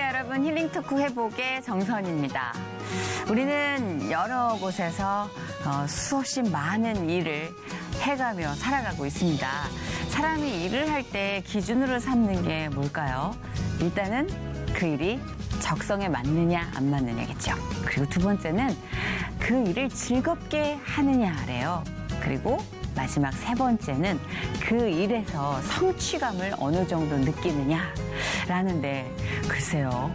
여러분, 힐링 토크 회복의 정선입니다. 우리는 여러 곳에서 수없이 많은 일을 해가며 살아가고 있습니다. 사람이 일을 할 때 기준으로 삼는 게 뭘까요? 일단은 그 일이 적성에 맞느냐 안 맞느냐겠죠. 그리고 두 번째는 그 일을 즐겁게 하느냐래요. 그리고 마지막 세 번째는 그 일에서 성취감을 어느 정도 느끼느냐라는데, 글쎄요,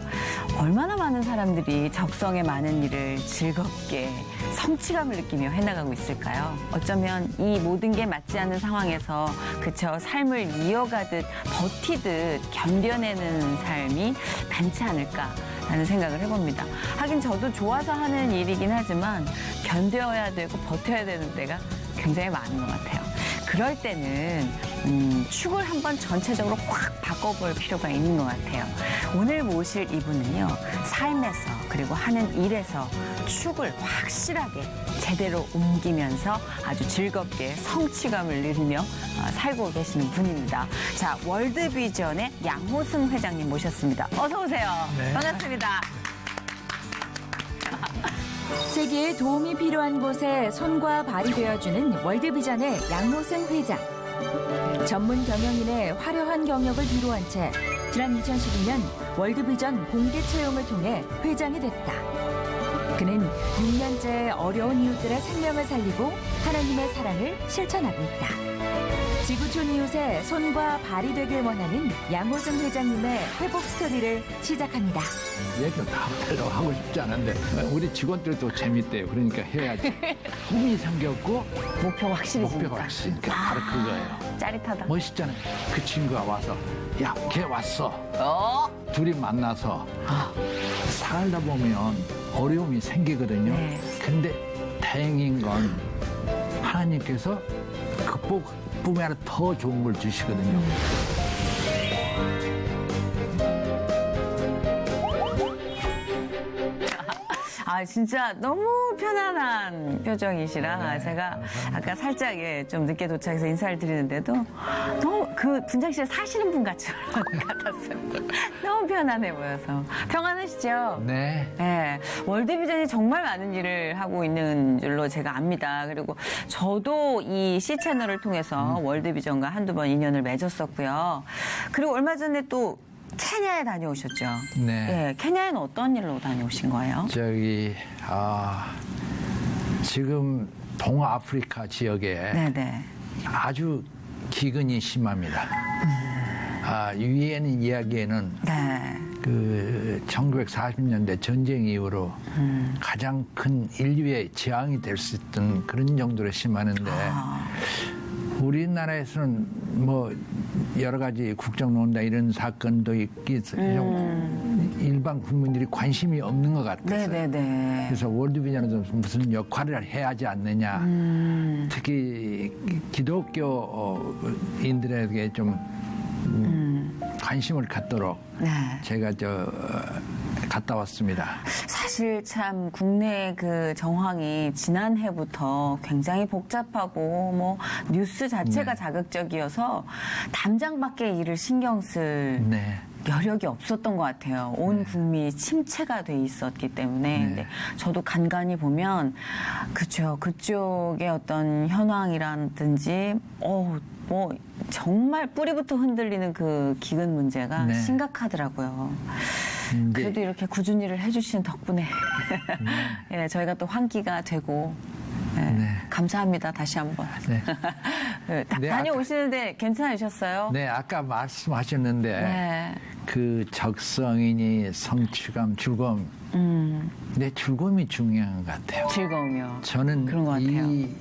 얼마나 많은 사람들이 적성에 많은 일을 즐겁게 성취감을 느끼며 해나가고 있을까요? 어쩌면 이 모든 게 맞지 않는 상황에서 그쵸, 삶을 이어가듯 버티듯 견뎌내는 삶이 많지 않을까라는 생각을 해봅니다. 하긴 저도 좋아서 하는 일이긴 하지만 견뎌야 되고 버텨야 되는 때가 굉장히 많은 것 같아요. 그럴 때는 축을 한번 전체적으로 확 바꿔볼 필요가 있는 것 같아요. 오늘 모실 이분은요, 삶에서 그리고 하는 일에서 축을 확실하게 제대로 옮기면서 아주 즐겁게 성취감을 누리며 살고 계시는 분입니다. 자, 월드비전의 양호승 회장님 모셨습니다. 어서 오세요. 네. 반갑습니다. 세계에 도움이 필요한 곳에 손과 발이 되어주는 월드비전의 양호승 회장. 전문 경영인의 화려한 경력을 뒤로한 채 지난 2012년 월드비전 공개 채용을 통해 회장이 됐다. 그는 6년째 어려운 이웃들의 생명을 살리고 하나님의 사랑을 실천하고 있다. 지구촌 이웃의 손과 발이 되길 원하는 양호승 회장님의 회복 스토리를 시작합니다. 얘기를 다 하고 싶지 않은데 우리 직원들도 재밌대요. 그러니까 해야지. 꿈이 생겼고 목표가 확실히 목표가 확실히니까 바로 그거예요. 짜릿하다. 멋있잖아요. 그 친구가 와서 야, 걔 왔어. 둘이 만나서 살다 보면 어려움이 생기거든요. 네. 근데 다행인 건 하나님께서 극복뿐만 아니라 더 좋은 걸 주시거든요. 아, 진짜 너무 편안한 표정이시라 네, 제가 아까 살짝 좀 늦게 도착해서 인사를 드리는데도 너무 그 분장실에 사시는 분 같았어요. 너무 편안해 보여서. 평안하시죠? 네. 네, 월드비전이 정말 많은 일을 하고 있는 줄로 제가 압니다. 그리고 저도 이 C채널을 통해서 월드비전과 한두 번 인연을 맺었었고요. 그리고 얼마 전에 또 케냐에 다녀오셨죠? 네. 네, 케냐에는 어떤 일로 다녀오신 거예요? 지금 동아프리카 지역에 네네. 아주 기근이 심합니다. 유엔 이야기에는 네. 그 1940년대 전쟁 이후로 가장 큰 인류의 재앙이 될 수 있던 그런 정도로 심하는데 우리나라에서는 뭐 여러 가지 국정농단 이런 사건도 있기 일반 국민들이 관심이 없는 것 같아서 네네네. 그래서 월드비전에서 무슨 역할을 해야 하지 않느냐. 특히 기독교인들에게 좀 관심을 갖도록 네. 제가 갔다 왔습니다. 사실 참 국내 그 정황이 지난해부터 굉장히 복잡하고 뭐 뉴스 자체가 네. 자극적이어서 담장 밖의 일을 신경 쓸 네. 여력이 없었던 것 같아요. 온 국민이 침체가 돼 있었기 때문에. 네. 근데 저도 간간히 보면, 그쵸, 그쪽의 어떤 현황이라든지, 뭐, 정말 뿌리부터 흔들리는 그 기근 문제가 네. 심각하더라고요. 그래도 이렇게 꾸준히 일을 해주시는 덕분에 예, 저희가 또 환기가 되고 예, 네. 감사합니다. 다시 한번. 네. 네, 네, 다녀오시는데 괜찮으셨어요? 네, 아까 말씀하셨는데 네. 그 적성이니 성취감, 즐거움. 내 즐거움이 중요한 것 같아요. 즐거우며. 저는 그런 것 같아요. 이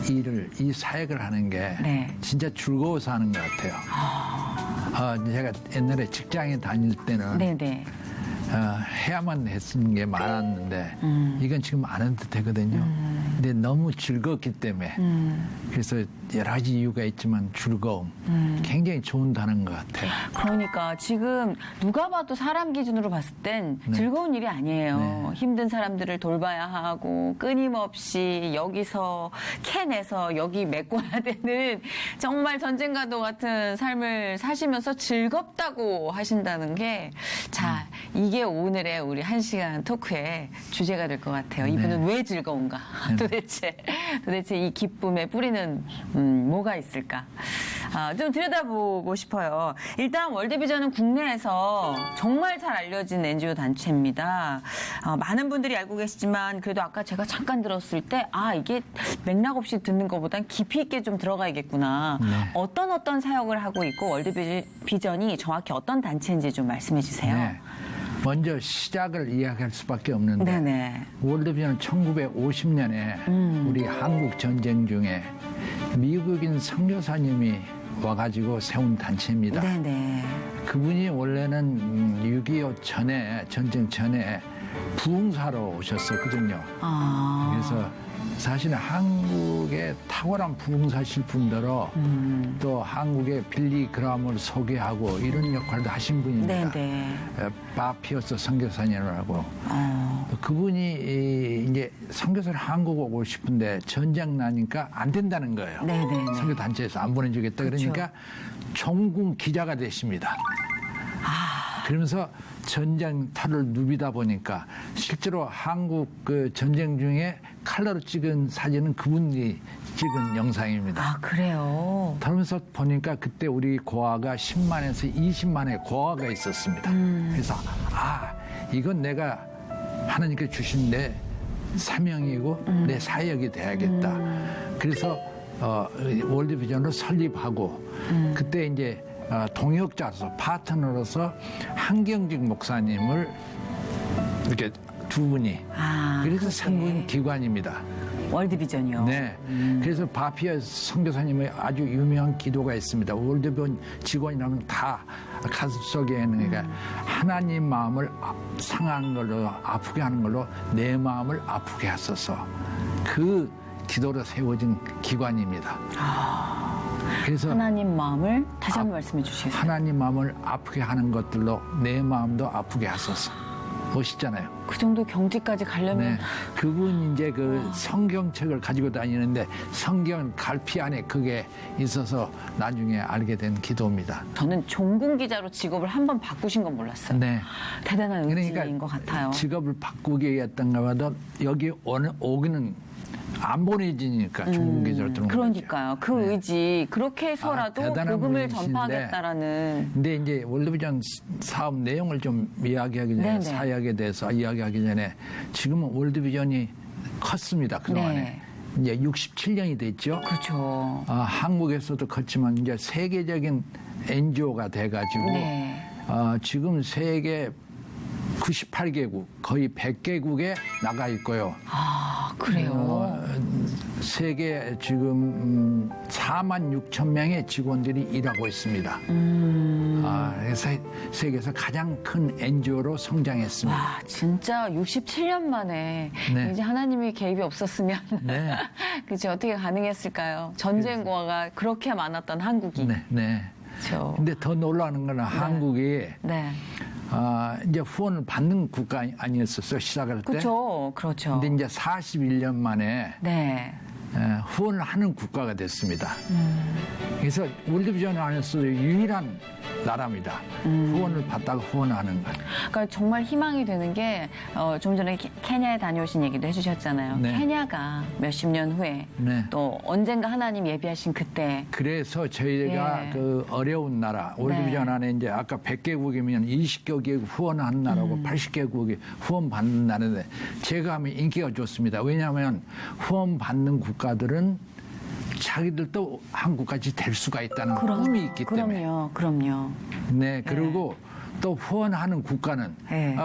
일을, 이 사역을 하는 게 네. 진짜 즐거워서 하는 것 같아요. 제가 옛날에 직장에 다닐 때는 네네. 해야만 했는 게 많았는데 이건 지금 안 해도 되거든요. 근데 너무 즐겁기 때문에 그래서 여러 가지 이유가 있지만 즐거움 굉장히 좋은 단어인 것 같아요. 그러니까 지금 누가 봐도 사람 기준으로 봤을 땐 네. 즐거운 일이 아니에요. 네. 힘든 사람들을 돌봐야 하고 끊임없이 여기서 캐내서 여기 메꿔야 되는 정말 전쟁과도 같은 삶을 사시면서 즐겁다고 하신다는 게 자, 이게 오늘의 우리 1시간 토크의 주제가 될 것 같아요. 이분은 왜 즐거운가? 도대체 이 기쁨의 뿌리는 뭐가 있을까? 좀 들여다보고 싶어요. 일단 월드비전은 국내에서 정말 잘 알려진 NGO 단체입니다. 많은 분들이 알고 계시지만 그래도 아까 제가 잠깐 들었을 때 이게 맥락 없이 듣는 것보단 깊이 있게 좀 들어가야겠구나. 네. 어떤 사역을 하고 있고 월드비전이 정확히 어떤 단체인지 좀 말씀해 주세요. 네. 먼저 시작을 이야기할 수밖에 없는데 네네. 월드비전은 1950년에 우리 한국 전쟁 중에 미국인 선교사님이 와가지고 세운 단체입니다. 네네. 그분이 원래는 6.25 전에 전쟁 전에 부흥사로 오셨었거든요. 그래서 사실은 한국의 탁월한 부흥사실 뿐더러 또 한국의 빌리 그람을 소개하고 이런 역할도 하신 분입니다. 네네. 바피어스 선교사님이라고. 그분이 이제 선교사를 한국 오고 싶은데 전쟁 나니까 안 된다는 거예요. 네네. 선교 단체에서 안 보내주겠다. 그러니까 종군 기자가 되십니다. 그러면서 전쟁터를 누비다 보니까 실제로 한국 그 전쟁 중에 칼라로 찍은 사진은 그분이 찍은 영상입니다. 그래요? 그러면서 보니까 그때 우리 고아가 10만에서 20만의 고아가 있었습니다. 그래서 이건 내가 하나님께 주신 내 사명이고 내 사역이 돼야겠다. 그래서 월드비전을 설립하고 그때 이제 동역자로서 파트너로서 한경직 목사님을 이렇게 두 분이 그래서 상군 기관입니다. 월드비전이요. 네. 그래서 바피아 선교사님의 아주 유명한 기도가 있습니다. 월드비전 직원이라면 다 가슴 속에 있는 게 하나님 마음을 상한 걸로 아프게 하는 걸로 내 마음을 아프게 하소서. 그 기도로 세워진 기관입니다. 그래서 하나님 마음을 다시 한번 말씀해 주시겠어요? 하나님 마음을 아프게 하는 것들로 내 마음도 아프게 하소서. 멋있잖아요. 그 정도 경지까지 가려면 네. 그분이 이제 그 성경책을 가지고 다니는데 성경 갈피 안에 그게 있어서 나중에 알게 된 기도입니다. 저는 종군 기자로 직업을 한번 바꾸신 건 몰랐어요. 네. 대단한 의지인 그러니까 것 같아요. 직업을 바꾸게 했던가 봐도 여기 오기는 안 보내지니까 중국 계절 들어온 그러니까요. 그 네. 의지 그렇게 해서라도 대단한 복음을 분이신데. 전파하겠다라는. 근데 이제 월드비전 사업 내용을 좀 이야기하기 전에 네네. 사역에 대해서 이야기하기 전에 지금은 월드비전이 컸습니다. 그동안에. 네. 이제 67년이 됐죠. 그렇죠. 한국에서도 컸지만 이제 세계적인 NGO가 돼가지고 네. 지금 세계 98개국 거의 100개국에 나가 있고요. 그래요. 세계 지금 4만 6천 명의 직원들이 일하고 있습니다. 그래서 세계에서 가장 큰 NGO로 성장했습니다. 와, 진짜 67년 만에 네. 이제 하나님이 개입이 없었으면 네. 그치 어떻게 가능했을까요? 전쟁고가 그렇게 많았던 한국이. 네, 네. 그렇죠. 근데 더 놀라는 거는 한국이 네. 이제 후원을 받는 국가 아니었었어요, 시작할 때. 그렇죠. 그렇죠. 근데 이제 41년 만에 네. 후원을 하는 국가가 됐습니다. 그래서 월드비전 안에서 유일한 나라입니다. 후원을 받다가 후원하는 것. 그러니까 정말 희망이 되는 게 좀 전에 케냐에 다녀오신 얘기도 해주셨잖아요. 네. 케냐가 몇십 년 후에 네. 또 언젠가 하나님 예비하신 그때. 그래서 저희가 예. 그 어려운 나라, 월드비전 네. 안에 이제 아까 100개국이면 20개국이 후원하는 나라고 80개국이 후원받는 나라인데 제가 하면 인기가 좋습니다. 왜냐하면 후원받는 국가들은 자기들도 한국까지 될 수가 있다는 꿈이 있기 때문에. 그럼요. 네, 그리고 또 후원하는 국가는 네.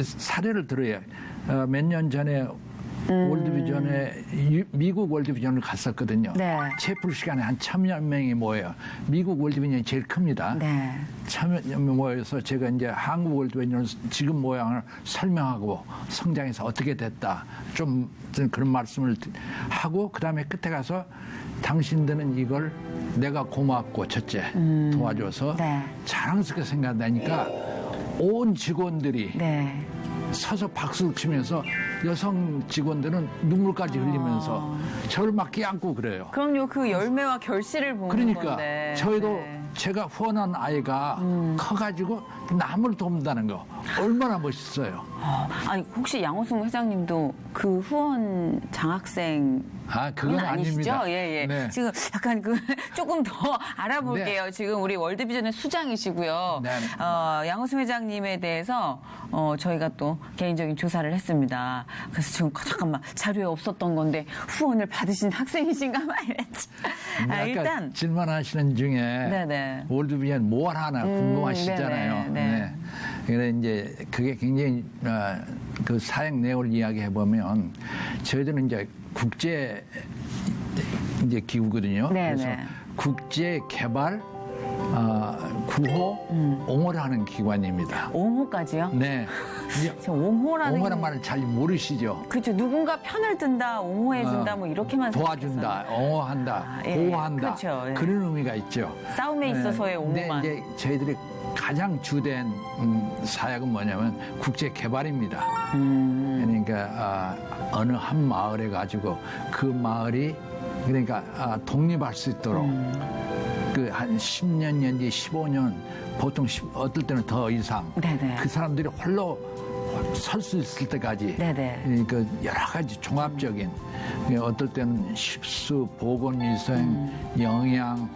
사례를 들어요. 몇 년 전에 월드비전에 미국 월드비전을 갔었거든요. 네. 채플 시간에 한 1,000여 명이 모여요. 미국 월드비전이 제일 큽니다. 네. 1,000여 명 모여서 제가 이제 한국 월드비전 지금 모양을 설명하고 성장해서 어떻게 됐다. 좀 그런 말씀을 하고 그다음에 끝에 가서 당신들은 이걸 내가 고맙고 첫째 도와줘서 네. 자랑스럽게 생각하니까 온 직원들이 네. 서서 박수를 치면서 여성 직원들은 눈물까지 흘리면서 저를 막 끼안고 그래요. 그럼요, 그 열매와 결실을 보는 그러니까 건데. 저희도 네. 제가 후원한 아이가 커가지고 남을 돕는다는 거 얼마나 멋있어요. 아니, 혹시 양호승 회장님도 그 후원 장학생 그건 아니시죠? 아닙니다. 예, 예. 네. 지금 약간 조금 더 알아볼게요. 네. 지금 우리 월드비전의 수장이시고요. 네. 양호승 회장님에 대해서 저희가 또 개인적인 조사를 했습니다. 그래서 지금 잠깐만 자료에 없었던 건데 후원을 받으신 학생이신가 막 이랬지. 아까 일단 질문하시는 중에 네네. 월드비전 뭘 하나 궁금하시잖아요. 네네. 그래 이제 그게 굉장히 그 사역 내용을 이야기해 보면 저희들은 이제 국제 이제 기구거든요. 네네. 그래서 국제 개발 구호 옹호를 하는 기관입니다. 옹호까지요? 네. 이제 저 옹호라는 옹호란 말을 잘 모르시죠? 그렇죠. 누군가 편을 든다, 옹호해준다, 뭐 이렇게만 도와준다, 옹호한다, 예, 보호한다. 그렇죠. 예. 그런 의미가 있죠. 싸움에 있어서의 옹호만. 근데 이제 저희들이 가장 주된 사역은 뭐냐면 국제 개발입니다. 그러니까 어느 한 마을에 가지고 그 마을이 그러니까 독립할 수 있도록 그 한 10년 년뒤 15년 보통 어떨 때는 더 이상 네네. 그 사람들이 홀로 설 수 있을 때까지 네네. 그 여러 가지 종합적인 어떨 때는 식수, 보건위생, 영양,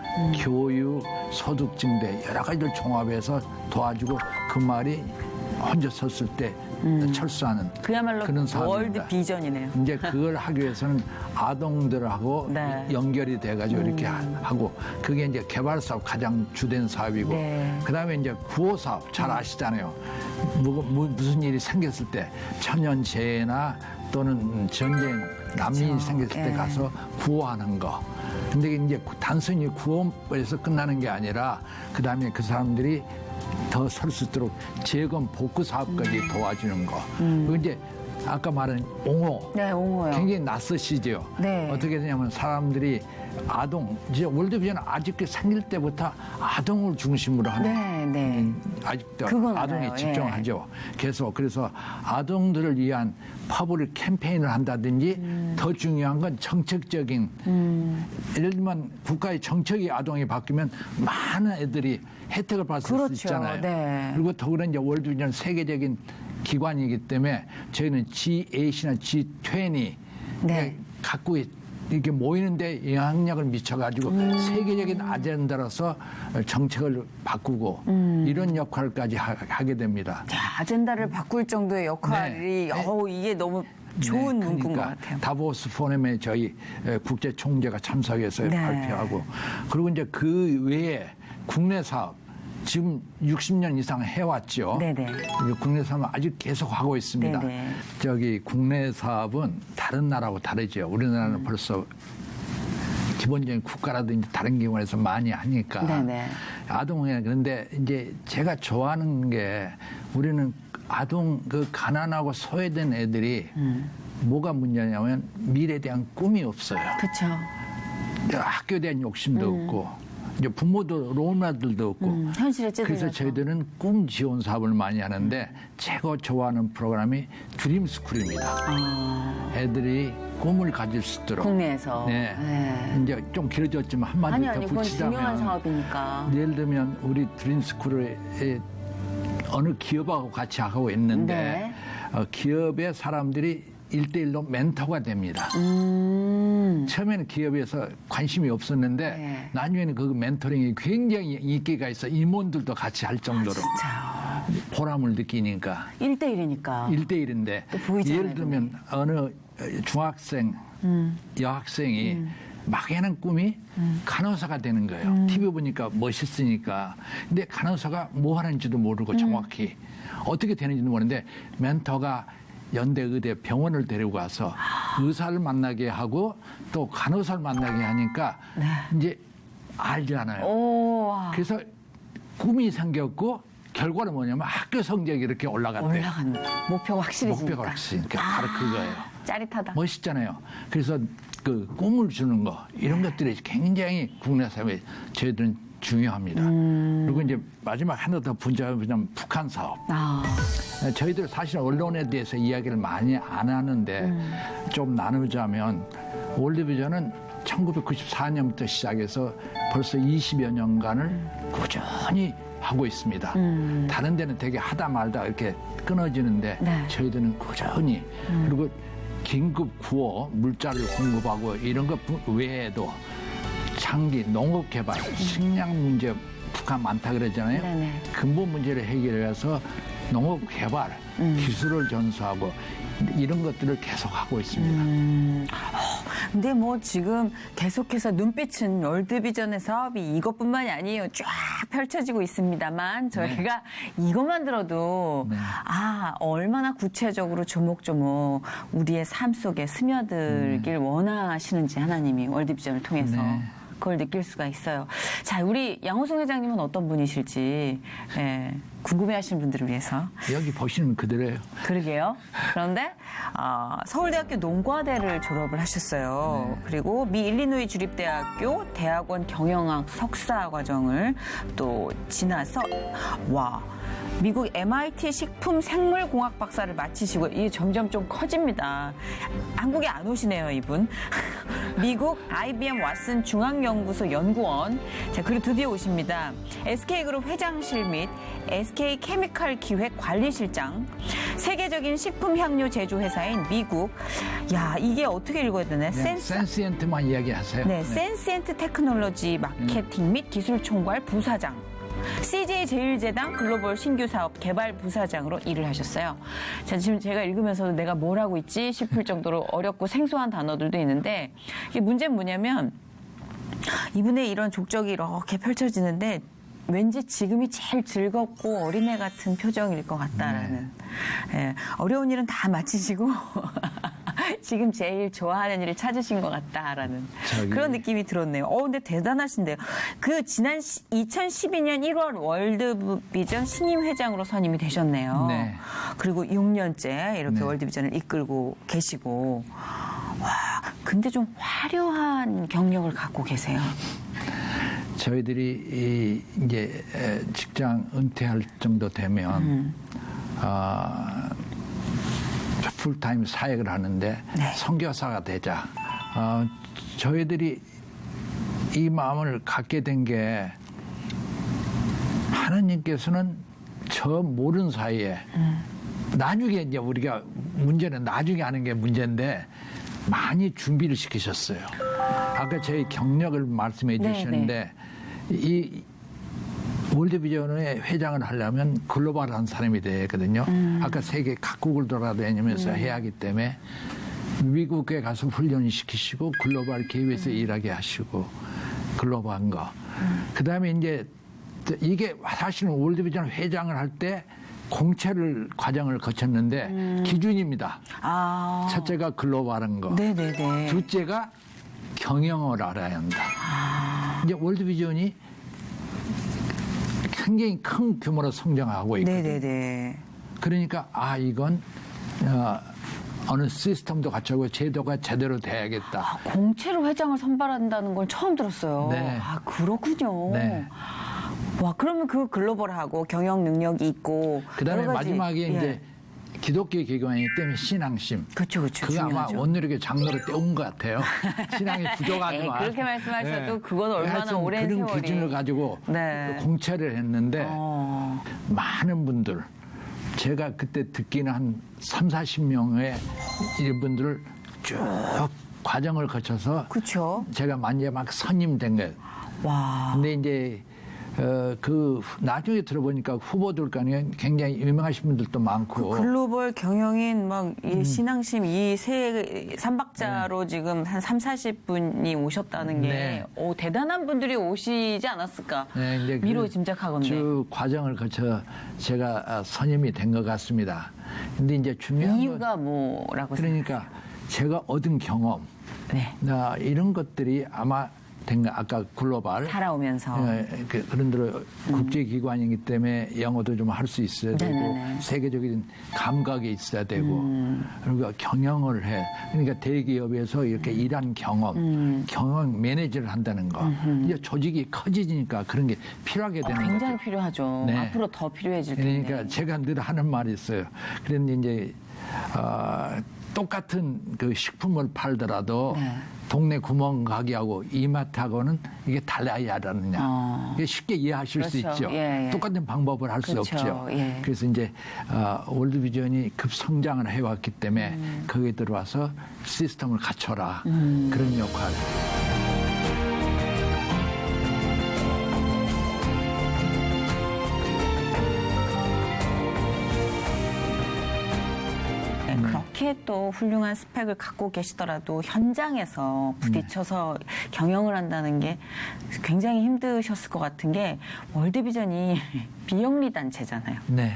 교육, 소득 증대 여러 가지를 종합해서 도와주고 그 말이 혼자 섰을 때 철수하는 그야말로 그런 사업입니다. 월드 비전이네요. 이제 그걸 하기 위해서는 아동들하고 네. 연결이 돼가지고 이렇게 하고 그게 이제 개발 사업 가장 주된 사업이고 네. 그다음에 이제 구호 사업 잘 아시잖아요. 무슨 일이 생겼을 때 천연재해나 또는 전쟁 난민이 생겼을 때 예. 가서 구호하는 거. 근데 이제 단순히 구호에서 끝나는 게 아니라 그다음에 그 사람들이 더 설 수 있도록 재건 복구 사업까지 도와주는 거. 그리고 이제 아까 말한 옹호. 네, 옹호요. 굉장히 낯서시죠. 네. 어떻게 되냐면 사람들이 아동, 이제 월드비전 아직도 생길 때부터 아동을 중심으로 하는. 네, 네. 아직도 그건 아동에 알아요. 집중하죠. 그래서 아동들을 위한 퍼블릭 캠페인을 한다든지 더 중요한 건 정책적인 예를 들면 국가의 정책이 아동이 바뀌면 많은 애들이 혜택을 받을 그렇죠. 수 있잖아요. 네. 그리고 더구나 이제 월드비전 세계적인 기관이기 때문에 저희는 G8이나 G20 네. 갖고 이렇게 모이는데 영향력을 미쳐가지고 세계적인 아젠다로서 정책을 바꾸고 이런 역할까지 하게 됩니다. 자, 아젠다를 바꿀 정도의 역할이 네. 이게 너무 좋은 네, 문구인 것 그러니까 같아요. 다보스 포럼에 저희 국제 총재가 참석해서 네. 발표하고 그리고 이제 그 외에 국내 사업 지금 60년 이상 해왔죠. 네네. 국내 사업은 아직 계속 하고 있습니다. 네네. 저기 국내 사업은 다른 나라하고 다르죠. 우리나라는 벌써 기본적인 국가라든지 다른 기관에서 많이 하니까 네네. 아동에 그런데 이제 제가 좋아하는 게 우리는 아동 그 가난하고 소외된 애들이 뭐가 문제냐면 미래에 대한 꿈이 없어요. 그렇죠. 학교에 대한 욕심도 없고 이제 부모도 롤모델도 없고 현실에 찌들려서. 그래서 저희들은 꿈 지원 사업을 많이 하는데 제가 좋아하는 프로그램이 드림스쿨입니다. 애들이 꿈을 가질 수 있도록 국내에서. 네. 네. 이제 좀 길어졌지만 한마디 더 아니, 그건 중요한 붙이자면 사업이니까. 예를 들면 우리 드림스쿨에 어느 기업하고 같이 하고 있는데 네. 기업의 사람들이 1대1로 멘토가 됩니다. 처음에는 기업에서 관심이 없었는데 네. 나중에는 그 멘토링이 굉장히 인기가 있어 임원들도 같이 할 정도로 자, 보람을 느끼니까 1대1이니까. 1대1인데 또 보이잖아요, 예를 들면 어느 중학생, 여학생이 막연한 꿈이 간호사가 되는 거예요. TV 보니까 멋있으니까. 근데 간호사가 뭐 하는지도 모르고 정확히 어떻게 되는지도 모르는데 멘토가 연대의대 병원을 데리고 가서 의사를 만나게 하고 또 간호사를 만나게 하니까 이제 알잖아요. 그래서 꿈이 생겼고 결과는 뭐냐면 학교 성적이 이렇게 올라갔대요. 올라가는 목표가 확실해지니까. 목표가 확실히니까 바로 그거예요. 짜릿하다. 멋있잖아요. 그래서 그 꿈을 주는 거 이런 것들이 굉장히 국내 사회에 저희들은 중요합니다. 그리고 이제 마지막 하나 더 분자하면 북한 사업. 저희들 사실 언론에 대해서 이야기를 많이 안 하는데 좀 나누자면 월드비전은 1994년부터 시작해서 벌써 20여 년간을 꾸준히 하고 있습니다. 다른 데는 되게 하다 말다 이렇게 끊어지는데 저희들은 꾸준히 그리고 긴급 구호 물자를 공급하고 이런 것 외에도 장기 농업 개발, 식량 문제 북한 많다 그러잖아요. 근본 문제를 해결해서 농업 개발, 기술을 전수하고 이런 것들을 계속하고 있습니다. 근데 뭐 지금 계속해서 눈빛은 월드비전의 사업이 이것뿐만이 아니에요. 쫙 펼쳐지고 있습니다만 저희가 이것만 들어도 얼마나 구체적으로 조목조목 우리의 삶 속에 스며들길 원하시는지 하나님이 월드비전을 통해서 그걸 느낄 수가 있어요. 자, 우리 양호성 회장님은 어떤 분이실지 궁금해하시는 분들을 위해서. 여기 보시면 그대로예요. 그러게요. 그런데 서울대학교 농과대를 졸업을 하셨어요. 그리고 미 일리노이 주립대학교 대학원 경영학 석사 과정을 또 지나서 미국 MIT 식품생물공학 박사를 마치시고 이게 점점 좀 커집니다. 한국에 안 오시네요, 이분. 미국 IBM 왓슨 중앙연구소 연구원. 자, 그리고 드디어 오십니다. SK그룹 회장실 및 SK 케미칼 기획 관리실장. 세계적인 식품 향료 제조 회사인 미국. 이게 어떻게 읽어야 되나? 센시엔트만 이야기하세요. 센시엔트 테크놀로지 마케팅 및 기술 총괄 부사장. CJ 제일제당 글로벌 신규 사업 개발 부사장으로 일을 하셨어요. 자, 지금 제가 읽으면서도 내가 뭘 하고 있지 싶을 정도로 어렵고 생소한 단어들도 있는데 이게 문제는 뭐냐면 이분의 이런 족적이 이렇게 펼쳐지는데 왠지 지금이 제일 즐겁고 어린애 같은 표정일 것 같다라는. 어려운 일은 다 마치시고 지금 제일 좋아하는 일을 찾으신 것 같다라는 그런 느낌이 들었네요. 근데 대단하신데요. 그 지난 2012년 1월 월드비전 신임 회장으로 선임이 되셨네요. 그리고 6년째 이렇게 월드비전을 이끌고 계시고 근데 좀 화려한 경력을 갖고 계세요. 저희들이 이제 직장 은퇴할 정도 되면 풀타임 사역을 하는데 선교사가 되자. 저희들이 이 마음을 갖게 된 게 하나님께서는 저 모르는 사이에 나중에 이제 우리가 문제는 나중에 하는 게 문제인데 많이 준비를 시키셨어요. 아까 저희 경력을 말씀해 주셨는데 이 월드비전의 회장을 하려면 글로벌한 사람이 되거든요. 아까 세계 각국을 돌아다니면서 해야 하기 때문에 미국에 가서 훈련을 시키시고 글로벌 기업에서 일하게 하시고 글로벌한 거. 그다음에 이제 이게 사실은 월드비전 회장을 할 때 공채를 과정을 거쳤는데 기준입니다. 첫째가 글로벌한 거. 둘째가 경영을 알아야 한다. 이제 월드비전이 굉장히 큰 규모로 성장하고 있거든요. 그러니까 이건 어느 시스템도 갖추고 제도가 제대로 돼야겠다. 공채로 회장을 선발한다는 걸 처음 들었어요. 그렇군요. 그러면 그 글로벌하고 경영 능력이 있고 그다음에 마지막에 이제 기독교 기관이기 때문에 신앙심. 그렇죠. 그게 아마 오늘의 장로를 떼온 것 같아요. 신앙이 부족하지만. 그렇게 말씀하셔도 그건 얼마나 오랜 그런 세월이. 기준을 가지고 공채를 했는데 많은 분들 제가 그때 듣기는 한 30-40명의 이분들을 쭉 과정을 거쳐서 제가 마지막 선임된 거예요. 근데 이제 나중에 들어보니까 후보들 간에 굉장히 유명하신 분들도 많고. 글로벌 경영인 막 이 신앙심 이 세 삼박자로 지금 한 30-40분이 오셨다는 게 네. 대단한 분들이 오시지 않았을까 네, 이제 미로 그 짐작하건데. 쭉 과정을 거쳐 제가 선임이 된 것 같습니다. 근데 이제 중요한 건 이유가 뭐라고 그러니까 제가 얻은 경험, 네. 이런 것들이 아마 아까 글로벌 살아오면서 그런 대로 국제기관이기 때문에 영어도 좀 할 수 있어야 되고 네네네. 세계적인 감각이 있어야 되고 그리고 경영을 해. 그러니까 대기업에서 이렇게 일한 경험, 경영 매니저를 한다는 거. 이제 조직이 커지니까 그런 게 필요하게 되는 굉장히 거죠. 필요하죠. 네. 앞으로 더 필요해질 텐데. 그러니까 제가 늘 하는 말이 있어요. 그런데 이제 똑같은 그 식품을 팔더라도 네. 동네 구멍 가게하고 이마트하고는 이게 달라야 하느냐. 이게 쉽게 이해하실 수 그렇죠. 있죠. 예, 예. 똑같은 방법을 할 수 그렇죠. 없죠. 예. 그래서 이제 월드비전이 급성장을 해왔기 때문에 거기에 들어와서 시스템을 갖춰라. 그런 역할. 네, 그렇게 또 훌륭한 스펙을 갖고 계시더라도 현장에서 부딪혀서 경영을 한다는 게 굉장히 힘드셨을 것 같은 게 월드비전이 비영리 단체잖아요. 네.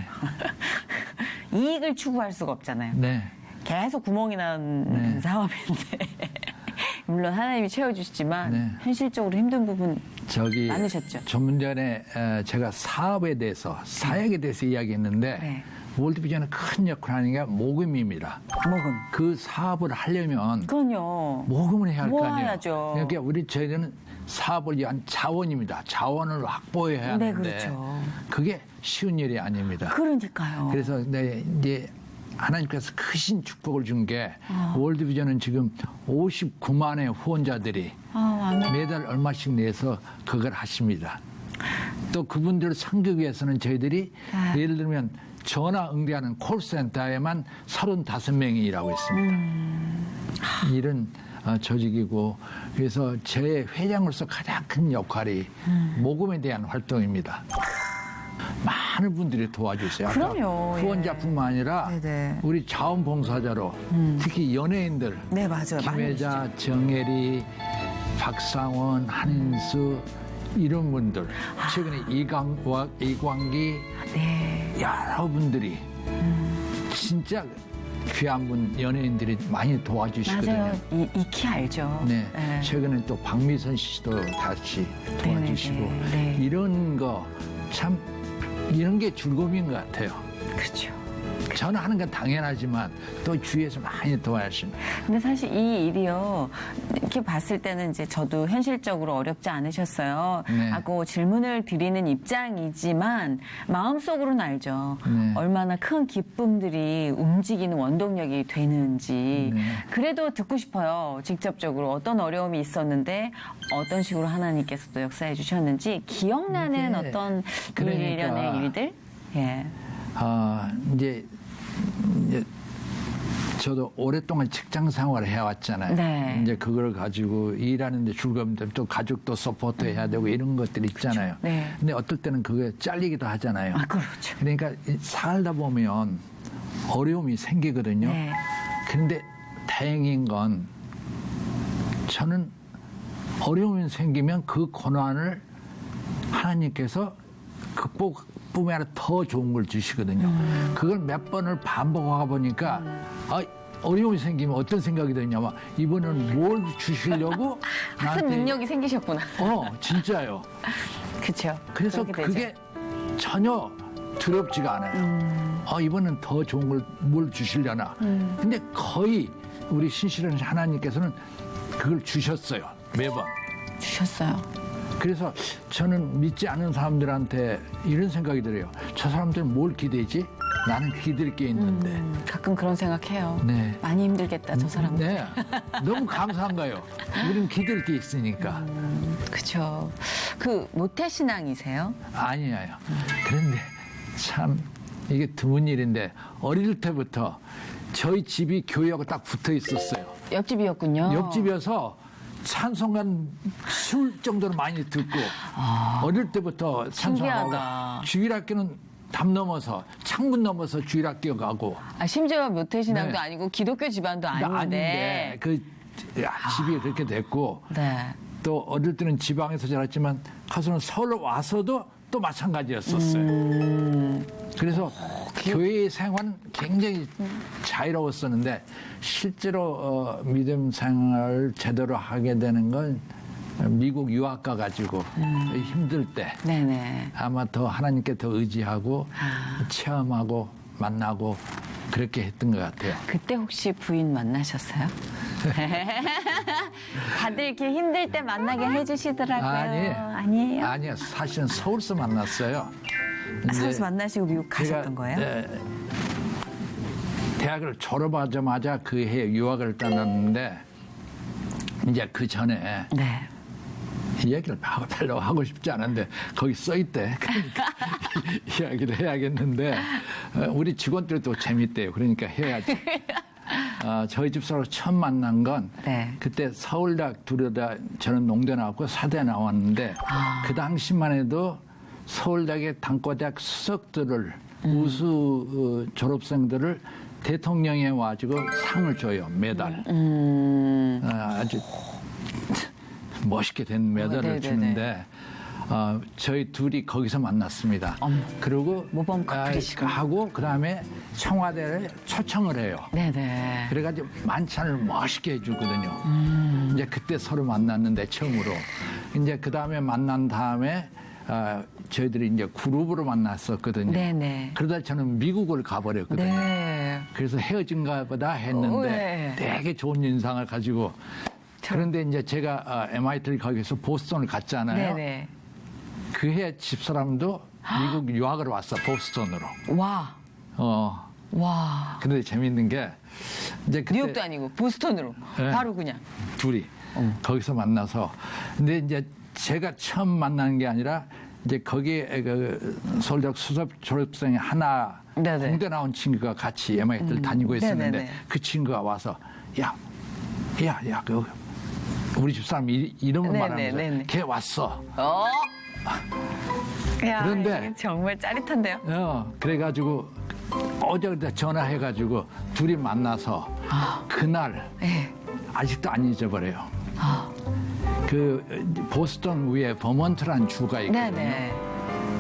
이익을 추구할 수가 없잖아요. 네. 계속 구멍이 난 네. 사업인데 물론 하나님이 채워주시지만 네. 현실적으로 힘든 부분 저기 많으셨죠? 좀 전에 제가 사업에 대해서 사역에 대해서 이야기했는데 네. 월드비전의 큰 역할 하는 게 모금입니다. 모금. 그 사업을 하려면 그럼요. 모금을 해야 할 거 아니에요. 모아야죠. 그러니까 저희는 사업을 위한 자원입니다. 자원을 확보해야 네, 하는데 그렇죠. 그게 쉬운 일이 아닙니다. 그러니까요. 그래서 이제 하나님께서 크신 축복을 준 게 월드비전은 지금 59만의 후원자들이 아멘. 매달 얼마씩 내서 그걸 하십니다. 또 그분들을 섬기기 위해서는 저희들이 예를 들면 전화 응대하는 콜센터에만 35명이 일하고 있습니다. 이런 조직이고 그래서 제 회장으로서 가장 큰 역할이 모금에 대한 활동입니다. 많은 분들이 도와주세요. 아까 그럼요. 후원자뿐만 아니라 네네. 우리 자원봉사자로 특히 연예인들 네, 맞아요. 많이 김혜자, 정혜리, 박상원, 한인수 이런 분들 최근에 이광기 네. 여러분들이 진짜 귀한 분 연예인들이 많이 도와주시거든요. 맞아요. 익히 알죠. 네. 네. 최근에 또 박미선 씨도 같이 도와주시고 네네네. 네. 이런 거 참 이런 게 즐거움인 것 같아요. 그렇죠. 저는 하는 건 당연하지만 또 주위에서 많이 도와주시는. 근데 사실 이 일이요, 이렇게 봤을 때는 이제 저도 현실적으로 어렵지 않으셨어요. 네. 하고 질문을 드리는 입장이지만 마음속으로는 알죠. 네. 얼마나 큰 기쁨들이 움직이는 원동력이 되는지. 네. 그래도 듣고 싶어요. 직접적으로 어떤 어려움이 있었는데 어떤 식으로 하나님께서 또 역사해 주셨는지 기억나는 네. 어떤 그러니까. 일련의 일들? 예. 이제 저도 오랫동안 직장 생활을 해왔잖아요. 네. 이제 그걸 가지고 일하는데 즐거움도 또 가족도 서포트해야 되고 이런 것들이 있잖아요. 네. 근데 어떨 때는 그게 잘리기도 하잖아요. 아, 그렇죠. 그러니까 살다 보면 어려움이 생기거든요. 네. 그런데 다행인 건 저는 어려움이 생기면 그 고난을 하나님께서 극복뿐만 아니라 더 좋은 걸 주시거든요. 그걸 몇 번을 반복하다 보니까 어려움이 생기면 어떤 생각이 드냐면 이번에는 뭘 주시려고 학습 능력이 생기셨구나. 진짜요. 그렇죠. 그래서 그렇게 되죠. 그게 전혀 두렵지가 않아요. 이번엔 더 좋은 걸 뭘 주시려나. 근데 거의 우리 신실한 하나님께서는 그걸 주셨어요. 매번. 주셨어요. 그래서 저는 믿지 않는 사람들한테 이런 생각이 들어요. 저 사람들은 뭘 기대지? 나는 기댈 게 있는데. 가끔 그런 생각해요. 네. 많이 힘들겠다, 저 사람. 네. 너무 감사한 거예요. 우리는 기댈 게 있으니까. 그렇죠. 그 모태신앙이세요? 아니에요. 그런데 참 이게 드문 일인데 어릴 때부터 저희 집이 교회하고 딱 붙어 있었어요. 옆집이었군요. 옆집이어서 찬송가 술 정도로 많이 듣고 어릴 때부터 찬송하고 신기하다. 주일학교는 담 넘어서 창문 넘어서 주일학교 가고 심지어 모태신앙도 네. 아니고 기독교 집안도 아닌데. 아닌데 그 집이 그렇게 됐고 네. 또 어릴 때는 지방에서 자랐지만 가서는 서울 와서도 또 마찬가지였었어요. 그래서 교회 생활은 굉장히 자유로웠었는데 실제로 믿음 생활을 제대로 하게 되는 건 미국 유학 가가지고 힘들 때 네네. 아마 더 하나님께 더 의지하고 체험하고 만나고 그렇게 했던 것 같아요. 그때 혹시 부인 만나셨어요? 다들 이렇게 힘들 때 만나게 해주시더라고요. 아니에요? 아니요. 사실은 서울서 만났어요. 서울서 만나시고 미국 가셨던 제가, 거예요? 대학을 졸업하자마자 그 해에 유학을 떠났는데 이제 그 전에 네. 이야기를 별로 하고 싶지 않은데 거기 써있대. 그러니까 이야기를 해야겠는데 우리 직원들도 재밌대요. 그러니까 해야지. 저희 집사로 처음 만난 건 네. 그때 서울대학 둘 다 저는 농대 나왔고 사대 나왔는데 그 당시만 해도 서울대학의 단과대학 수석들을 우수 졸업생들을 대통령에 와가지고 상을 줘요. 메달. 아주 멋있게 된 메달을 네네네. 주는데 저희 둘이 거기서 만났습니다. 그리고 모범 커플이시구나. 하고 그다음에 청와대를 초청을 해요. 네네. 그래가지고 만찬을 멋있게 해주거든요. 이제 그때 서로 만났는데 처음으로 이제 그 다음에 만난 다음에 저희들이 이제 그룹으로 만났었거든요. 네네. 그러다 저는 미국을 가버렸거든요. 네. 그래서 헤어진가 보다 했는데 네. 되게 좋은 인상을 가지고 그런데 이제 제가 MIT를 거기서 보스턴을 갔잖아요. 네네. 그 해 집사람도 미국 유학을 왔어, 보스턴으로. 와. 와. 근데 재밌는 게 이제 그때 뉴욕도 아니고 보스턴으로. 네. 바로 그냥. 둘이 거기서 만나서 근데 이제 제가 처음 만난 게 아니라 이제 거기에 그 서울대학 수석 졸업생이 하나 네네. 공대 나온 친구가 같이 MIT를 다니고 있었는데 네네네. 그 친구가 와서 그 우리 집사람 이름을 네네네네. 말하면서 걔 왔어. 야, 그런데- 이게 정말 짜릿한데요? 그래가지고 어제 전화해가지고 둘이 만나서 그날 네. 아직도 안 잊어버려요. 그 보스턴 위에 버먼트라는 주가 있거든요. 네네.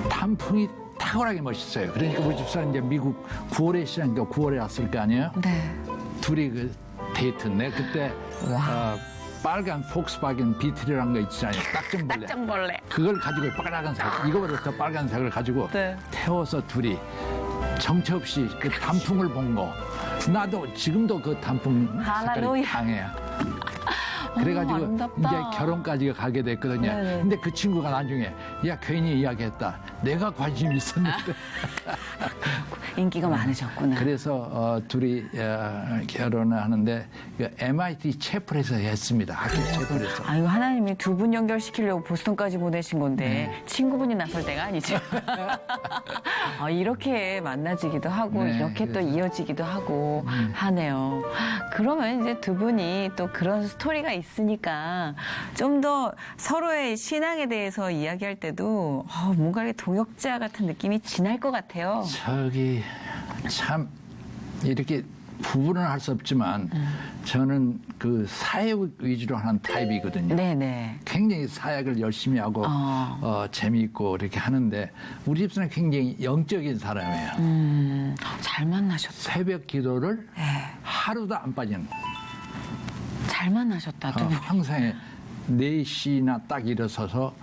단풍이 탁월하게 멋있어요. 그러니까 우리 집사람 이제 미국 9월에 시작이니까 9월에 왔을 거 아니에요? 네. 둘이 그 데이트인데 그때 빨간 폭스바겐 비틀이라는 거 있잖아요. 딱정벌레. 딱정벌레. 그걸 가지고 빨간색, 이거보다 더 빨간색을 가지고 네. 태워서 둘이 정처 없이 그 단풍을 본 거. 나도 지금도 그 단풍 색깔이 할렐루야. 강해요. 그래가지고 아름답다. 이제 결혼까지 가게 됐거든요. 네네. 근데 그 친구가 나중에 야 괜히 이야기했다. 내가 관심 있었는데. 인기가 많으셨구나. 그래서 둘이 결혼을 하는데 그 MIT 채플에서 했습니다. 학교 채플에서. 아유, 하나님이 두 분 연결시키려고 보스턴까지 보내신 건데 친구분이 나설 때가 아니죠. 이렇게 만나지기도 하고 네, 이렇게 또 그래서. 이어지기도 하고 하네요. 그러면 이제 두 분이 또 그런 스토리가 있으니까 좀 더 서로의 신앙에 대해서 이야기할 때도 뭔가 이렇게 동역자 같은 느낌이 진할 것 같아요. 저기 참 이렇게 부부는 할 수 없지만 저는 그 사역 위주로 하는 타입이거든요. 네네. 굉장히 사역을 열심히 하고 재미있고 이렇게 하는데 우리 집사는 굉장히 영적인 사람이에요. 잘 만나셨다. 새벽 기도를 네. 하루도 안 빠지는 잘 만나셨다. 두 분. 항상 4시나 딱 일어서서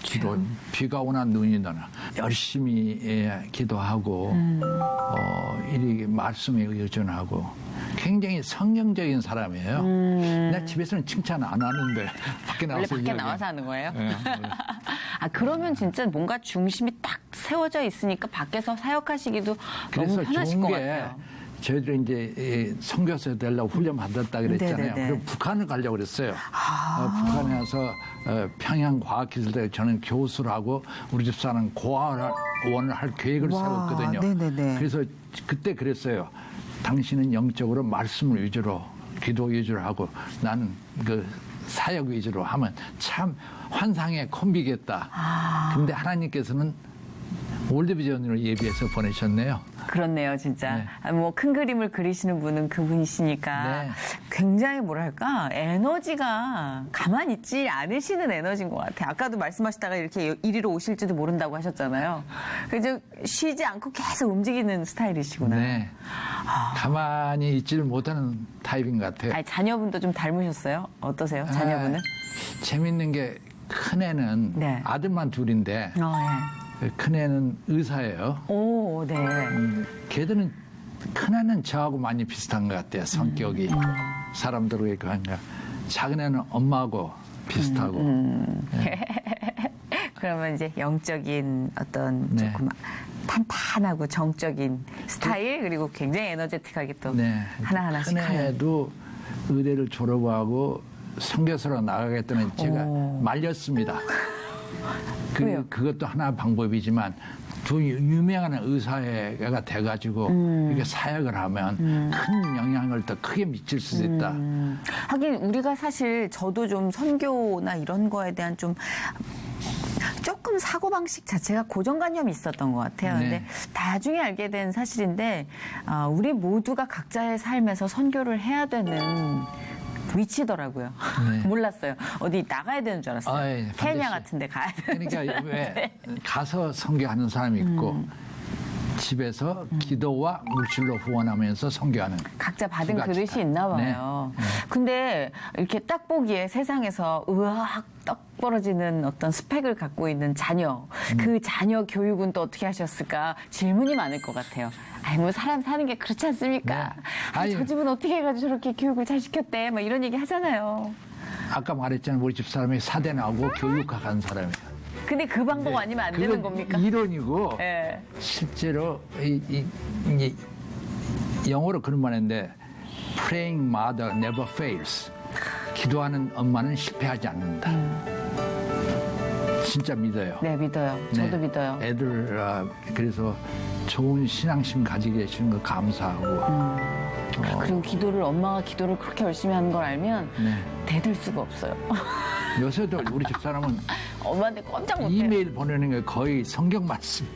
기도, 비가 오나 눈이 오나 열심히 기도하고 이 말씀에 의존하고 굉장히 성경적인 사람이에요. 나 집에서는 칭찬 안 하는데 밖에 원래 나와서 밖에 이야기. 나와서 하는 거예요? 네, 원래. 그러면 진짜 뭔가 중심이 딱 세워져 있으니까 밖에서 사역하시기도 너무 그래서 편하실 좋은 것 게 같아요. 저희들이 이제 선교사 되려고 훈련 받았다 그랬잖아요. 네네네. 그럼 북한을 가려고 그랬어요. 북한에 가서 평양과학기술대에 저는 교수라고 우리 집사는 고아원을 할 계획을 와, 세웠거든요. 네네네. 그래서 그때 그랬어요. 당신은 영적으로 말씀을 위주로 기도 위주로 하고 나는 그 사역 위주로 하면 참 환상의 콤비겠다. 근데 하나님께서는 월드비전으로 예비해서 보내셨네요. 그렇네요, 진짜. 네. 뭐 큰 그림을 그리시는 분은 그분이시니까 네. 굉장히 뭐랄까 에너지가 가만히 있지 않으시는 에너지인 것 같아요. 아까도 말씀하시다가 이렇게 이리로 오실지도 모른다고 하셨잖아요. 그래서 쉬지 않고 계속 움직이는 스타일이시구나. 네. 가만히 있지를 못하는 타입인 것 같아요. 아니, 자녀분도 좀 닮으셨어요? 어떠세요, 자녀분은? 재밌는 게 큰애는 네. 아들만 둘인데 큰애는 의사예요. 오, 네. 걔들은 큰애는 저하고 많이 비슷한 것 같아요. 성격이 사람들에게 그런가. 작은애는 엄마하고 비슷하고. 그러면 이제 영적인 어떤 네. 조금 탄탄하고 정적인 스타일 그리고 굉장히 에너제틱하게 또 네. 하나하나씩 하는. 큰애도 의대를 졸업하고 선교사로 나가겠다는 제가 말렸습니다. 왜요? 그것도 하나 방법이지만 두 유명한 의사가 돼가지고 이렇게 사역을 하면 큰 영향을 더 크게 미칠 수 있다. 하긴 우리가 사실 저도 좀 선교나 이런 거에 대한 좀 조금 사고방식 자체가 고정관념이 있었던 것 같아요. 네. 근데 나중에 알게 된 사실인데 우리 모두가 각자의 삶에서 선교를 해야 되는 위치더라고요. 네. 몰랐어요. 어디 나가야 되는 줄 알았어요. 아, 예, 케냐 반드시. 같은 데 가야 되는 그러니까 왜 가서 선교하는 사람이 있고 집에서 기도와 물질로 후원하면서 선교하는 각자 받은 두 가지다. 그릇이 있나 봐요. 네. 근데 이렇게 딱 보기에 세상에서 으악 떡 벌어지는 어떤 스펙을 갖고 있는 자녀, 그 자녀 교육은 또 어떻게 하셨을까 질문이 많을 것 같아요. 아니 뭐 사람 사는 게 그렇지 않습니까? 네. 아니, 저 아니, 집은 어떻게 해가지고 저렇게 교육을 잘 시켰대? 막 이런 얘기 하잖아요. 아까 말했잖아요. 우리 집 사람이 사대 나오고 교육학 한 사람이에요. 근데 그 방법 아니면 안 되는 그건 겁니까? 이론이고 예. 실제로 이 영어로 그런 말인데 praying mother never fails. 기도하는 엄마는 실패하지 않는다. 진짜 믿어요. 네, 믿어요. 저도 네. 믿어요. 애들 그래서 좋은 신앙심 가지고 계시는 거 감사하고 그리고 기도를 엄마가 기도를 그렇게 열심히 하는 걸 알면 네. 대들 수가 없어요. 요새도 우리 집 사람은 엄마한테 꼼짝 못해요. 이메일 보내는 게 거의 성경 말씀.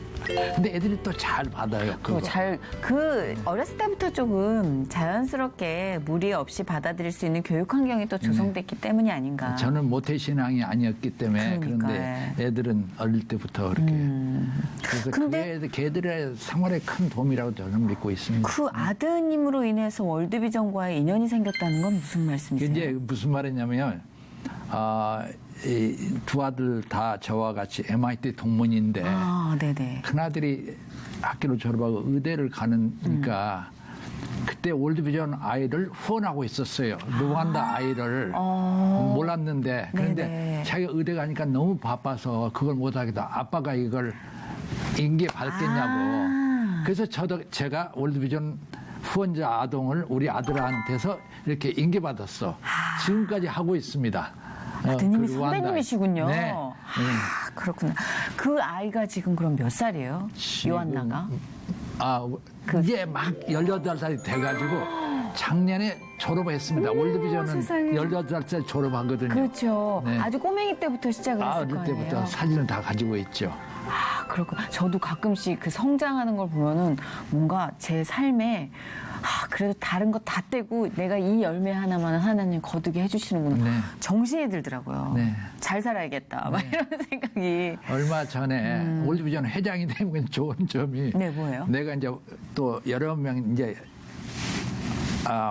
근데 애들이 또 잘 받아요. 그거. 어렸을 때부터 조금 자연스럽게 무리 없이 받아들일 수 있는 교육 환경이 또 조성됐기 때문이 아닌가. 저는 모태신앙이 아니었기 때문에 그러니까요. 그런데 애들은 어릴 때부터 그렇게. 그래서 근데 그게 걔들의 생활에 큰 도움이라고 저는 믿고 있습니다. 그 아드님으로 인해서 월드비전과의 인연이 생겼다는 건 무슨 말씀이세요? 이제 무슨 말이냐면 이 두 아들 다 저와 같이 MIT 동문인데 아, 네네. 큰아들이 학교를 졸업하고 의대를 가니까 그때 월드비전 아이를 후원하고 있었어요. 루완다 아이를 몰랐는데 그런데 네네. 자기가 의대 가니까 너무 바빠서 그걸 못하겠다. 아빠가 이걸 인계 받겠냐고. 그래서 제가 월드비전 후원자 아동을 우리 아들한테서 이렇게 인계받았어. 지금까지 하고 있습니다. 아드님이 그 루완다. 선배님이시군요. 네. 아, 그렇구나. 그 아이가 지금 그럼 몇 살이에요? 요한나가? 이제 막 18살이 돼가지고 작년에 졸업했습니다. 월드비전은 세상에. 18살 졸업하거든요. 그렇죠. 네. 아주 꼬맹이 때부터 시작을 했을 어릴 거 때부터 아니에요. 사진을 다 가지고 있죠. 그렇고 저도 가끔씩 그 성장하는 걸 보면은 뭔가 제 삶에 그래도 다른 거 다 떼고 내가 이 열매 하나만 하나님 거두게 해주시는구나. 네. 정신이 들더라고요. 네. 잘 살아야겠다. 막 이런 생각이. 얼마 전에 월드비전 회장이 되면 좋은 점이 네, 뭐예요? 내가 이제 또 여러 명 이제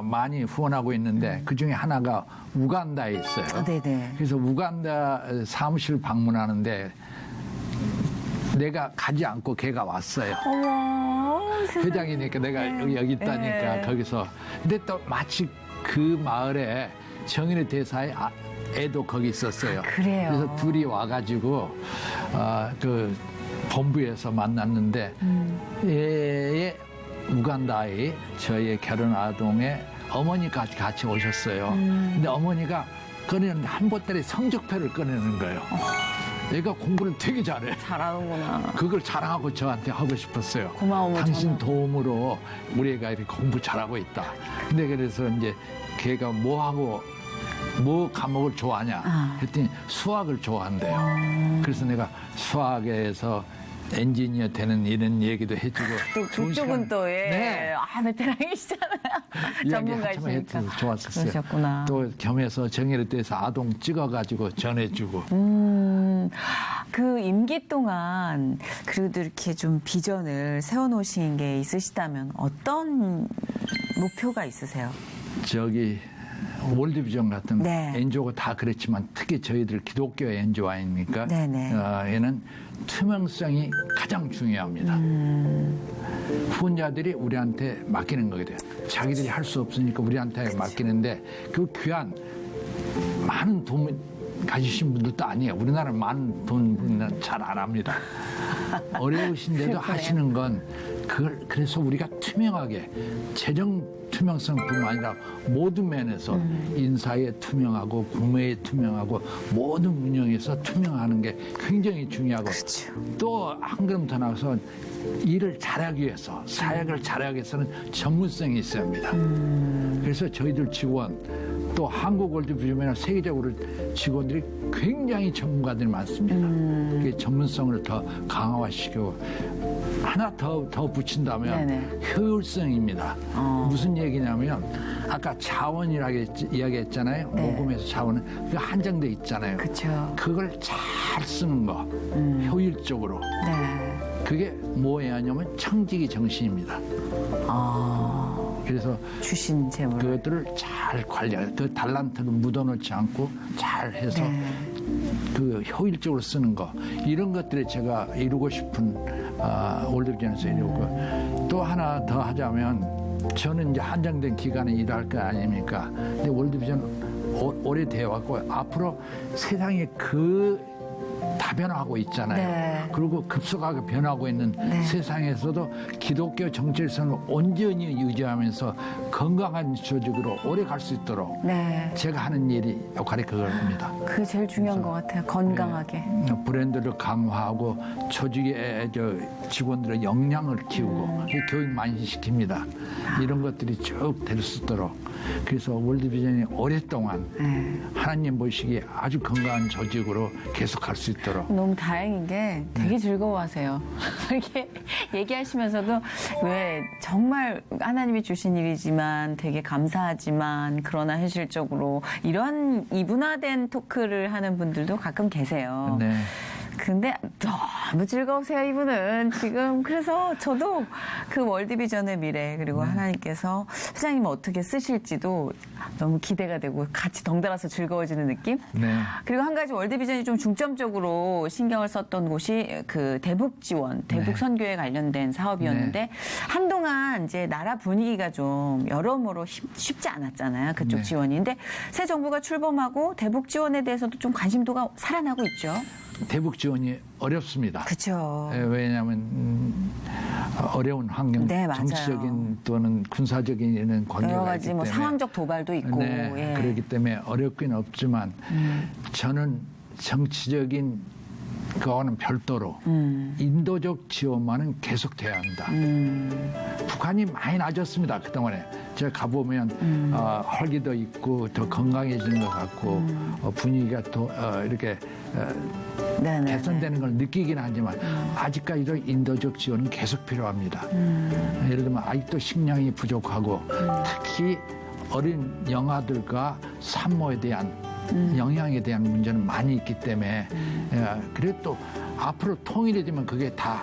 많이 후원하고 있는데 그 중에 하나가 우간다에 있어요. 네네. 그래서 우간다 사무실 방문하는데 내가 가지 않고 걔가 왔어요. 어머, 세상에. 회장이니까 내가 여기 있다니까 네. 거기서. 근데 또 마치 그 마을에 정인의 대사의 애도 거기 있었어요. 그래요? 그래서 둘이 와가지고 그 본부에서 만났는데 얘의 우간다의 저희 결혼 아동의 어머니까지 같이 오셨어요. 근데 어머니가 꺼내는 한 보따리 성적표를 꺼내는 거예요. 얘가 공부를 되게 잘해. 잘하는구나. 그걸 자랑하고 저한테 하고 싶었어요. 고마워, 당신 저는. 도움으로 우리 애가 이렇게 공부 잘하고 있다. 근데 그래서 이제 걔가 뭐하고 뭐 과목을 좋아하냐 했더니 수학을 좋아한대요. 그래서 내가 수학에서 엔지니어 되는 이런 얘기도 해주고 또 좋은 그쪽은 시간- 또 예. 네. 베테랑이시잖아요. 이야기 전문가이시니까. 한참 해도 좋았었어요. 그러셨구나. 또 겸해서 정예를 떼서 아동 찍어가지고 전해주고 그 임기 동안 그래도 이렇게 좀 비전을 세워놓으신 게 있으시다면 어떤 목표가 있으세요? 저기 월드비전 같은 네. NGO가 다 그렇지만 특히 저희들 기독교 NGO 아닙니까? 네네. 얘는 투명성이 가장 중요합니다. 후원자들이 우리한테 맡기는 거거든요. 자기들이 할 수 없으니까 우리한테 맡기는데 그 귀한 많은 돈 가지신 분들도 아니에요. 우리나라 많은 분들은 잘 안 합니다. 어려우신데도 슬프네요. 하시는 건 그걸 그래서 우리가 투명하게 재정 투명성뿐만 아니라 모든 면에서 인사에 투명하고 구매에 투명하고 모든 운영에서 투명하는 게 굉장히 중요하고 그렇죠. 또 한 걸음 더 나가서 일을 잘하기 위해서 사역을 잘하기 위해서는 전문성이 있어야 합니다. 그래서 저희들 직원 또 한국 월드비전이나 세계적으로 직원들이 굉장히 전문가들이 많습니다. 그 전문성을 더 강화시키고 하나 더 붙인다면 네네. 효율성입니다. 무슨 얘기냐면 아까 자원이라고 이야기했잖아요. 네. 모금에서 자원은 그 한정돼 있잖아요. 그렇죠. 그걸 잘 쓰는 거 효율적으로 네. 그게 뭐냐면 청지기 정신입니다. 그래서 주신 재물. 그것들을 잘 관리해 그 달란트를 묻어놓지 않고 잘 해서 네. 그 효율적으로 쓰는 거 이런 것들이 제가 이루고 싶은 월드비전에서 이루고 또 하나 더 하자면 저는 이제 한정된 기간에 일할 거 아닙니까? 근데 월드비전 오래 되어 왔고 앞으로 세상에 다 변화하고 있잖아요. 네. 그리고 급속하게 변하고 있는 네. 세상에서도 기독교 정체성을 온전히 유지하면서 건강한 조직으로 오래 갈 수 있도록 네. 제가 하는 일이 역할이 그겁니다. 그게 제일 중요한 것 같아요. 건강하게. 브랜드를 강화하고 조직의 직원들의 역량을 키우고 교육 많이 시킵니다. 이런 것들이 쭉 될 수 있도록 그래서 월드비전이 오랫동안 하나님 보시기에 아주 건강한 조직으로 계속할 수 있도록 너무 다행인 게 되게 즐거워하세요. 이렇게 얘기하시면서도 왜 정말 하나님이 주신 일이지만 되게 감사하지만 그러나 현실적으로 이런 이분화된 토크를 하는 분들도 가끔 계세요. 네. 근데 너무 즐거우세요, 이분은. 지금. 그래서 저도 그 월드비전의 미래, 그리고 하나님께서 회장님 어떻게 쓰실지도 너무 기대가 되고 같이 덩달아서 즐거워지는 느낌? 네. 그리고 한 가지 월드비전이 좀 중점적으로 신경을 썼던 곳이 그 대북 지원, 대북 선교에 관련된 사업이었는데 한동안 이제 나라 분위기가 좀 여러모로 쉽지 않았잖아요. 그쪽 네. 지원이. 근데 새 정부가 출범하고 대북 지원에 대해서도 좀 관심도가 살아나고 있죠. 대북 지원이 어렵습니다. 그렇죠. 왜냐하면 어려운 환경, 네, 맞아요. 정치적인 또는 군사적인 이런 관계가 여러 있기 가지 때문에 뭐 상황적 도발도 있고. 네, 예. 그렇기 때문에 어렵긴 없지만 저는 정치적인 그거는 별도로 인도적 지원만은 계속돼야 한다. 북한이 많이 낮았습니다. 그동안에 제가 가보면 활기도 있고 더 건강해지는 것 같고 분위기가 더 이렇게 네네. 개선되는 걸 느끼긴 하지만 아직까지도 인도적 지원은 계속 필요합니다. 예를 들면 아직도 식량이 부족하고 특히 어린 영아들과 산모에 대한 영양에 대한 문제는 많이 있기 때문에 그래도 또 앞으로 통일이 되면 그게 다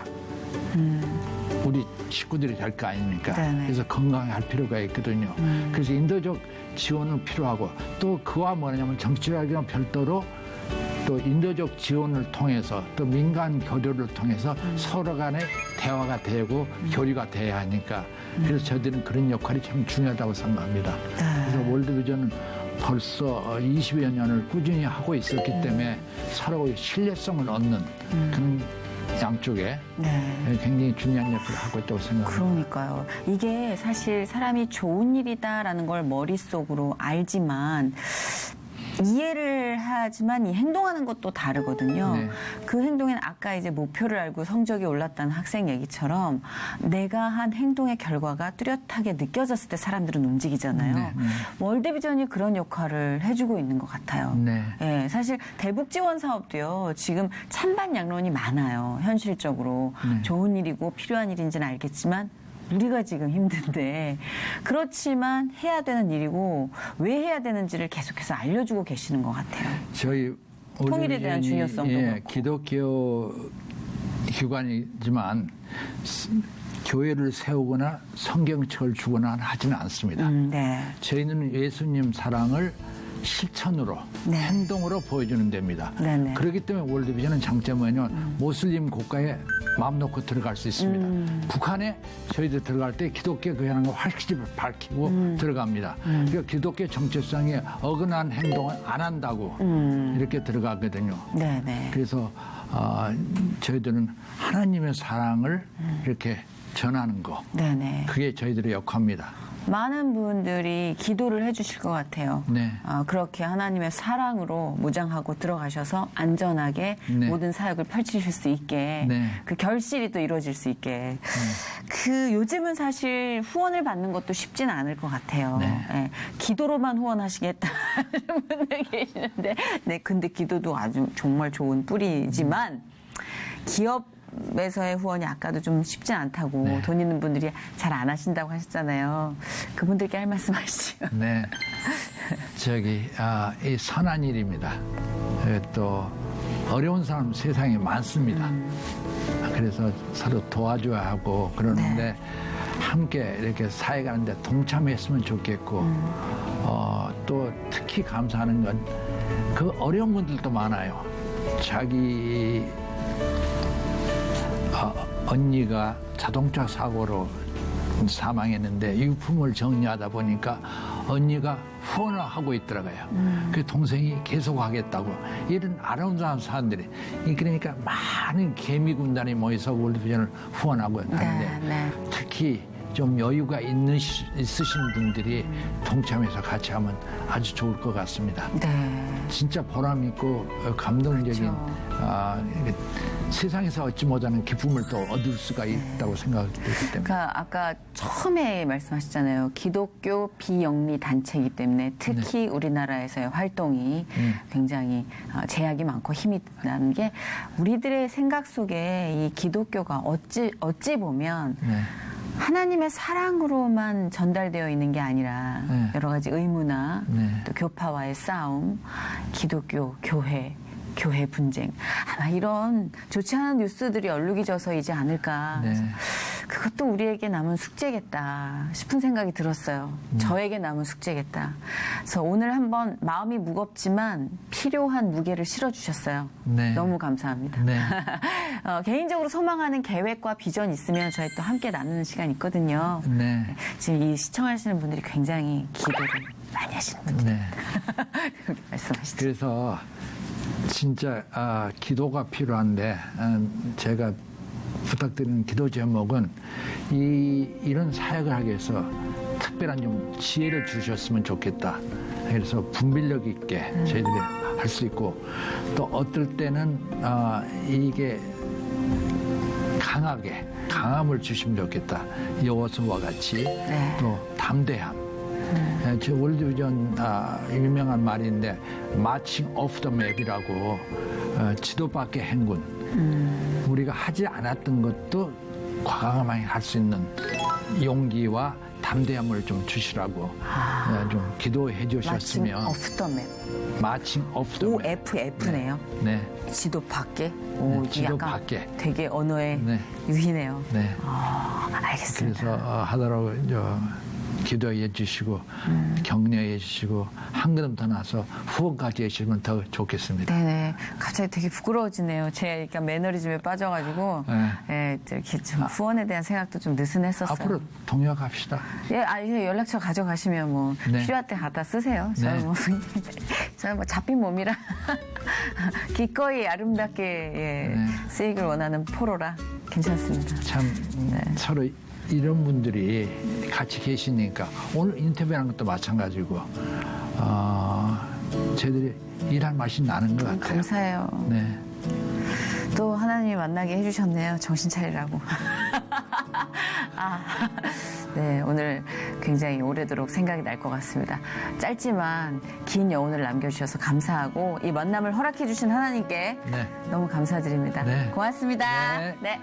우리 식구들이 될 거 아닙니까? 네네. 그래서 건강할 필요가 있거든요. 그래서 인도적 지원은 필요하고 또 그와 뭐냐면 정치적인 별도로 또 인도적 지원을 통해서 또 민간 교류를 통해서 서로 간에 대화가 되고 교류가 돼야 하니까 그래서 저희들은 그런 역할이 참 중요하다고 생각합니다. 그래서 월드비전은 벌써 20여 년을 꾸준히 하고 있었기 때문에 서로의 신뢰성을 얻는 그런 양쪽에 굉장히 중요한 역할을 하고 있다고 생각합니다. 그러니까요. 이게 사실 사람이 좋은 일이다라는 걸 머릿속으로 알지만 이해를 하지만 이 행동하는 것도 다르거든요. 네. 그 행동에는 아까 이제 목표를 알고 성적이 올랐다는 학생 얘기처럼 내가 한 행동의 결과가 뚜렷하게 느껴졌을 때 사람들은 움직이잖아요. 네, 네. 월드비전이 그런 역할을 해주고 있는 것 같아요. 네. 예, 사실 대북 지원 사업도요. 지금 찬반 양론이 많아요. 현실적으로 네. 좋은 일이고 필요한 일인지는 알겠지만 우리가 지금 힘든데 그렇지만 해야 되는 일이고 왜 해야 되는지를 계속해서 알려주고 계시는 것 같아요. 저희 통일에 대한 올드비전이, 중요성도 그렇고. 기독교 기관이지만 교회를 세우거나 성경책을 주거나 하지는 않습니다. 네. 저희는 예수님 사랑을 실천으로 네. 행동으로 보여주는 데입니다. 네네. 그렇기 때문에 월드비전은 장점은 모슬림 국가에 마음 놓고 들어갈 수 있습니다. 북한에 저희들 들어갈 때 기독교 교회라는 걸 확실히 밝히고 들어갑니다. 그러니까 기독교 정체성에 어긋난 행동을 안 한다고 이렇게 들어가거든요. 네네. 그래서 저희들은 하나님의 사랑을 이렇게 전하는 거, 네네. 그게 저희들의 역할입니다. 많은 분들이 기도를 해주실 것 같아요. 네. 그렇게 하나님의 사랑으로 무장하고 들어가셔서 안전하게 네. 모든 사역을 펼치실 수 있게 네. 그 결실이 또 이루어질 수 있게 그 요즘은 사실 후원을 받는 것도 쉽진 않을 것 같아요. 네. 예, 기도로만 후원하시겠다는 분들 계시는데 네, 근데 기도도 아주 정말 좋은 뿌리지만 기업에서의 후원이 아까도 좀 쉽지 않다고 네. 돈 있는 분들이 잘 안 하신다고 하셨잖아요. 그분들께 할 말씀 하시죠. 네. 이 선한 일입니다. 또 어려운 사람 세상에 많습니다. 그래서 서로 도와줘야 하고 그러는데 함께 이렇게 사회 가는데 동참했으면 좋겠고 또 특히 감사하는 건 그 어려운 분들도 많아요. 자기 언니가 자동차 사고로 사망했는데 유품을 정리하다 보니까 언니가 후원을 하고 있더라고요. 그 동생이 계속 하겠다고. 이런 아름다운 사람들이. 그러니까 많은 개미 군단이 모여서 월드비전을 후원하고 하는데 네. 특히 좀 여유가 있으신 분들이 동참해서 같이 하면 아주 좋을 것 같습니다. 네. 진짜 보람 있고 감동적인 그렇죠. 세상에서 얻지 못하는 기쁨을 또 얻을 수가 있다고 생각되기 때문에. 그러니까 아까 처음에 말씀하셨잖아요. 기독교 비영리 단체이기 때문에 특히 우리나라에서의 활동이 굉장히 제약이 많고 힘이 나는 게 우리들의 생각 속에 이 기독교가 어찌 보면 네. 하나님의 사랑으로만 전달되어 있는 게 아니라 네. 여러 가지 의무나 네. 또 교파와의 싸움, 기독교, 교회 분쟁 아마 이런 좋지 않은 뉴스들이 얼룩이져서이지 않을까. 네. 그것도 우리에게 남은 숙제겠다 싶은 생각이 들었어요. 저에게 남은 숙제겠다. 그래서 오늘 한번 마음이 무겁지만 필요한 무게를 실어주셨어요. 네. 너무 감사합니다. 네. 개인적으로 소망하는 계획과 비전 있으면 저희 또 함께 나누는 시간 있거든요. 네. 지금 이 시청하시는 분들이 굉장히 기도를 많이 하시는 분들. 네. 말씀하시죠. 그래서 진짜 기도가 필요한데 제가 부탁드리는 기도 제목은 이런 사역을 하기 위해서 특별한 좀 지혜를 주셨으면 좋겠다. 그래서 분별력 있게 저희들이 할 수 있고 또 어떨 때는 이게 강함을 주시면 좋겠다. 여호수아와 같이 또 담대함. 저 월드비전 유명한 말인데 마칭 오프 더 맵이라고 지도 밖의 행군. 우리가 하지 않았던 것도 과감하게 할 수 있는 용기와 담대함을 좀 주시라고 좀 기도해 주셨으면. 마칭 오프 더 맵. 마칭 오프 더 맵. OFF네요. 네. 지도 밖에. 오, 이게 지도 약간 밖에. 되게 언어의 네. 유희네요. 네. 알겠습니다. 그래서 하더라도 기도해 주시고 격려해 주시고 한 걸음 더 나서 후원까지 해주시면 더 좋겠습니다. 네네. 갑자기 되게 부끄러워지네요. 제가 매너리즘에 빠져가지고 이렇게 좀 후원에 대한 생각도 좀 느슨했었어요. 앞으로 동역합시다. 이제 연락처 가져가시면 뭐 네. 필요할 때 갖다 쓰세요. 네. 저는 뭐 잡힌 몸이라 기꺼이 아름답게 쓰이길 원하는 포로라 괜찮습니다. 참 서로 이런 분들이 같이 계시니까 오늘 인터뷰하는 것도 마찬가지고 저희들이 일할 맛이 나는 것 같아요. 감사해요. 네. 또 하나님이 만나게 해주셨네요. 정신 차리라고. 네, 오늘 굉장히 오래도록 생각이 날 것 같습니다. 짧지만 긴 여운을 남겨주셔서 감사하고 이 만남을 허락해 주신 하나님께 네. 너무 감사드립니다. 네. 고맙습니다. 네. 네.